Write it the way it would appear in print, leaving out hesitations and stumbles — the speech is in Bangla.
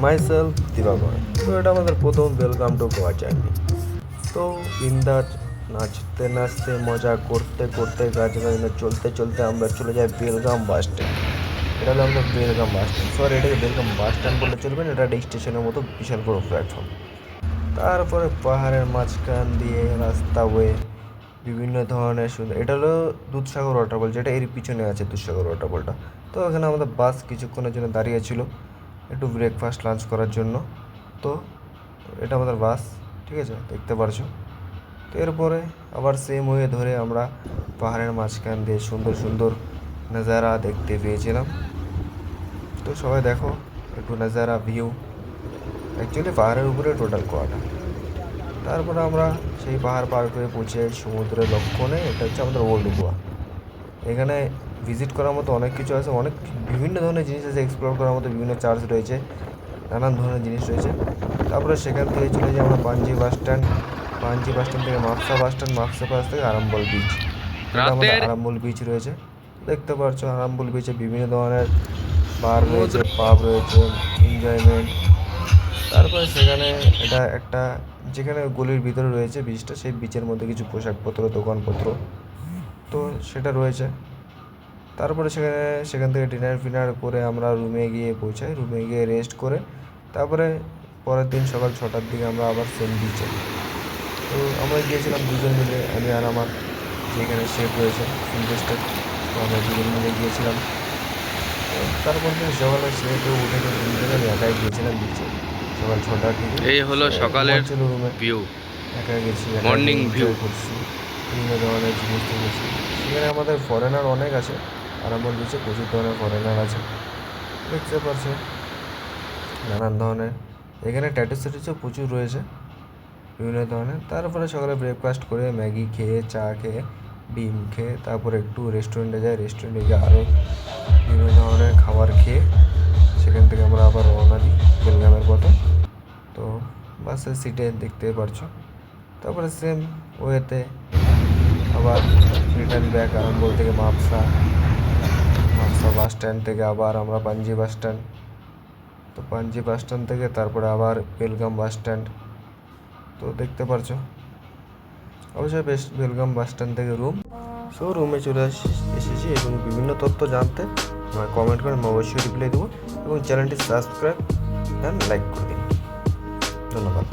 মাইসেলফ দিবাকর। তো এটা আমাদের প্রথম ওয়েলকাম টু গোয়া জার্নি। তো বিন্দাস নাচতে নাচতে মজা করতে করতে গাছ গাছনে চলতে চলতে আমরা চলে যাই বেলগাম বাস স্ট্যান্ড। এটা হলো আমাদের বেলগাম বাস স্ট্যান্ড, সরি এটাকে বেলগাম বাস স্ট্যান্ড বললে চলবে না, এটা একটা স্টেশনের মতো বিশাল বড় প্ল্যাটফর্ম। তারপরে পাহাড়ের মাঝখান দিয়ে রাস্তা বয়ে বিভিন্ন ধরনের সুন্দর, এটা হলো দুধসাগর ওয়াটারফল, যেটা এর পিছনে আছে দুধসাগর ওয়াটারফলটা। তো এখানে আমাদের বাস কিছুক্ষণের জন্য দাঁড়িয়ে ছিল একটু ব্রেকফাস্ট লাঞ্চ করার জন্য। তো এটা আমাদের বাস, ঠিক আছে, দেখতে পারছো। তো এরপরে আবার সেম ওয়ে ধরে আমরা পাহাড়ের মাঝখান দিয়ে সুন্দর সুন্দর নাজারা দেখতে পেয়েছিলাম। তো সবাই দেখো একটু নাজারা ভিউ, অ্যাকচুয়ালি পাহাড়ের উপরে টোটাল কোয়াটা। তারপরে আমরা সেই পাহাড় পার করে পৌঁছে সমুদ্রের লক্ষণে, এটা হচ্ছে আমাদের ওল্ড গোয়া। এখানে ভিজিট করার মতো অনেক কিছু আছে, অনেক বিভিন্ন ধরনের জিনিস আছে, এক্সপ্লোর করার মতো বিভিন্ন চার্জ রয়েছে, নানান ধরনের জিনিস রয়েছে। তারপরে সেখান থেকে চলে যাই আমরা পাঞ্জি বাস স্ট্যান্ড, পাঞ্জি বাস স্ট্যান্ড থেকে মাপসা বাস স্ট্যান্ড, মাপসা বাস থেকে আরাম্বল বিচ। এটা আমাদের আরাম্বল বিচ রয়েছে, দেখতে পাচ্ছ আরাম্বল বিচে বিভিন্ন ধরনের বার রয়েছে, পাব রয়েছে, এনজয়মেন্ট। তারপরে সেখানে এটা একটা, যেখানে গলির ভিতরে রয়েছে বিচটা, সেই বিচের মধ্যে কিছু পোশাকপত্র দোকানপত্র, তো সেটা রয়েছে। তারপরে সেখান থেকে ডিনার ফিনার করে আমরা রুমে গিয়ে পৌঁছাই, রুমে গিয়ে রেস্ট করে তারপরে পরের দিন সকাল 6টার দিকে আমরা আবার সেম বিচে। তো আমরা গিয়েছিলাম দুজন মিলে, আমি আর আমার যেখানে শেফ রয়েছে ইনভেস্টার, তো আমরা দুজন মিলে গিয়েছিলাম। তারপর দিন সকালে শেফে উঠে ঘুম থেকে আমি একাই গিয়েছিলাম বিচে সকাল 6টার দিকে। এই হলো সকালের ছিল রুমে, ভিউ, একা গেছি, মর্নিং ভিউ। করছি, বিভিন্ন ধরনের জিনিস দেখেছি। সেখানে আমাদের ফরেনার অনেক আছে, আরামবাগ বিচে প্রচুর ধরনের ফরেনার আছে, দেখতে পাচ্ছ নানান ধরনের। এখানে ট্যাটু স্যাটুসও প্রচুর রয়েছে বিভিন্ন ধরনের। তারপরে সকালে ব্রেকফাস্ট করে ম্যাগি খেয়ে, চা খেয়ে, ডিম খেয়ে, তারপরে একটু রেস্টুরেন্টে যাই, রেস্টুরেন্টে গিয়ে আরও বিভিন্ন ধরনের খাবার খেয়ে সেখান থেকে আমরা আবার রওনা দিই বেলগামের পথে। তো বাসের সিটে দেখতে পারছো। তারপরে সেম ওয়েতে আবার রিটার্ন ব্যাক আরামবাগ থেকে মাপসা, মাপসা বাস স্ট্যান্ড থেকে আবার আমরা পাঞ্জি বাস স্ট্যান্ড, তো পাঞ্জি বাস স্ট্যান্ড থেকে তারপরে আবার বেলগাম বাস স্ট্যান্ড। তো দেখতে পারছো অবশ্যই বেশ বেলগাম বাস স্ট্যান্ড থেকে রুম। সো রুমে চলে এসেছি এবং বিভিন্ন তথ্য জানতে আমার কমেন্ট করে আমি অবশ্যই রিপ্লাই দেবো এবং চ্যানেলটি সাবস্ক্রাইব অ্যান্ড লাইক করে দিন। ধন্যবাদ।